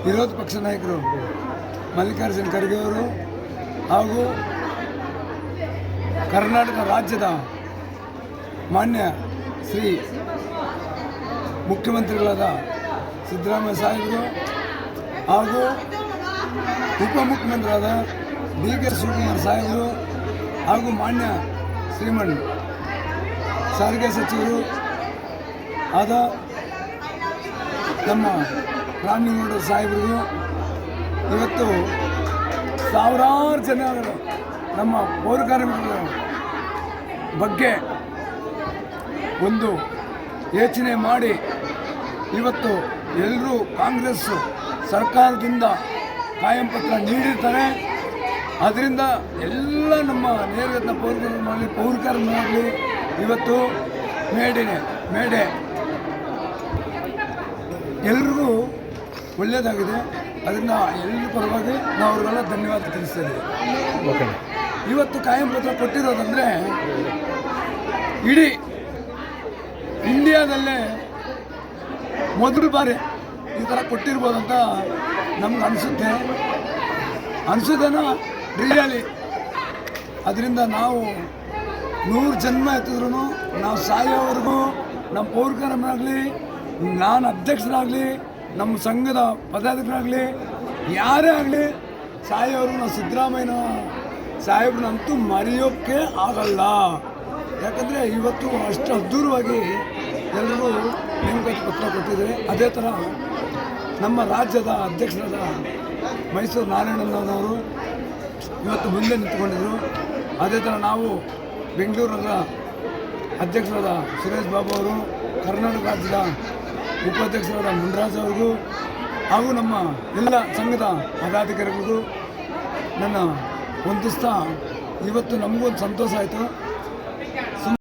ವಿರೋಧ ಪಕ್ಷ ನಾಯಕರು ಮಲ್ಲಿಕಾರ್ಜುನ ಖರ್ಗೆ ಅವರು ಹಾಗೂ ಕರ್ನಾಟಕ ರಾಜ್ಯದ ಮಾನ್ಯ ಶ್ರೀ ಮುಖ್ಯಮಂತ್ರಿಗಳಾದ ಸಿದ್ದರಾಮಯ್ಯ ಸಾಹೇಬರು ಹಾಗೂ ಉಪಮುಖ್ಯಮಂತ್ರಿಯಾದ ಡಿ ಕೆ ಶಿವಕುಮಾರ್ ಸಾಹೇಬರು ಹಾಗೂ ಮಾನ್ಯ ಶ್ರೀಮನ್ ಸಾರಿಗೆ ಸಚಿವರು ಆದ ನಮ್ಮ ರಾಮಲಿಂಗೇಗೌಡ ಸಾಹೇಬರಿಗೂ ಇವತ್ತು ಸಾವಿರಾರು ಜನಗಳು ನಮ್ಮ ಪೌರ ಕಾರ್ಮಿಕರ ಬಗ್ಗೆ ಒಂದು ಯೋಚನೆ ಮಾಡಿ ಇವತ್ತು ಎಲ್ಲರೂ ಕಾಂಗ್ರೆಸ್ ಸರ್ಕಾರದಿಂದ ಕಾಯಂ ಪತ್ರ ನೀಡಿರ್ತಾರೆ. ಅದರಿಂದ ಎಲ್ಲ ನಮ್ಮ ನೇರಗತ ಪೌರ ಕಾರ್ಮಿಕರಾಗಲಿ ಇವತ್ತು ಮೇಡೆ ಎಲ್ರಿಗೂ ಒಳ್ಳೆಯದಾಗಿದೆ. ಅದನ್ನು ಎಲ್ಲರ ಪರವಾಗಿ ನಾವು ಅವ್ರಿಗೆಲ್ಲ ಧನ್ಯವಾದ ತಿಳಿಸ್ತಾ ಇದ್ದೀವಿ. ಇವತ್ತು ಕಾಯಂ ಪತ್ರ ಕೊಟ್ಟಿರೋದಂದರೆ ಇಡೀ ಇಂಡಿಯಾದಲ್ಲೇ ಮೊದಲು ಬಾರಿ ಈ ಥರ ಕೊಟ್ಟಿರ್ಬೋದಂತ ನಮ್ಗೆ ಅನಿಸುತ್ತೇನೋ ರಿಯಲಿ. ಅದರಿಂದ ನಾವು 100 ಜನ್ಮ ಎತ್ತಿದ್ರು ನಾವು ಸಾಯೋವರೆಗೂ ನಮ್ಮ ಪೌರಕರನ್ನಾಗಲಿ, ನಾನು ಅಧ್ಯಕ್ಷರಾಗಲಿ, ನಮ್ಮ ಸಂಘದ ಪದಾಧಿಕಾರಿಗಳಾಗಲಿ, ಯಾರೇ ಆಗಲಿ ಸಾಯೋವರೆಗೂ ನಾವು ಸಿದ್ದರಾಮಯ್ಯನ ಸಾಹೇಬ್ರನ್ನಂತೂ ಮರೆಯೋಕ್ಕೆ ಆಗಲ್ಲ. ಯಾಕಂದರೆ ಇವತ್ತು ಅಷ್ಟು ಅದ್ಧೂರವಾಗಿ ಎಲ್ಲರಿಗೂ ನೇಮಕಾತಿ ಪತ್ರ ಕೊಟ್ಟಿದ್ದಾರೆ. ಅದೇ ಥರ ನಮ್ಮ ರಾಜ್ಯದ ಅಧ್ಯಕ್ಷರಾದ ಮೈಸೂರು ನಾರಾಯಣನವರು ಇವತ್ತು ಮುಂದೆ ನಿಂತ್ಕೊಂಡಿದ್ದರು. ಅದೇ ಥರ ನಾವು ಬೆಂಗಳೂರಿನ ಅಧ್ಯಕ್ಷರಾದ ಸುರೇಶ್ ಬಾಬು ಅವರು, ಕರ್ನಾಟಕ ರಾಜ್ಯದ ಉಪಾಧ್ಯಕ್ಷರಾದ ಮುನ್ರಾಜ್ ಅವ್ರಿಗೂ ಹಾಗೂ ನಮ್ಮ ಎಲ್ಲ ಸಂಘದ ಪದಾಧಿಕಾರಿಗಳಿಗೂ ನನ್ನ ವಂದಿಸ್ತಾ ಇವತ್ತು ನಮಗೂ ಒಂದು ಸಂತೋಷ ಆಯಿತು.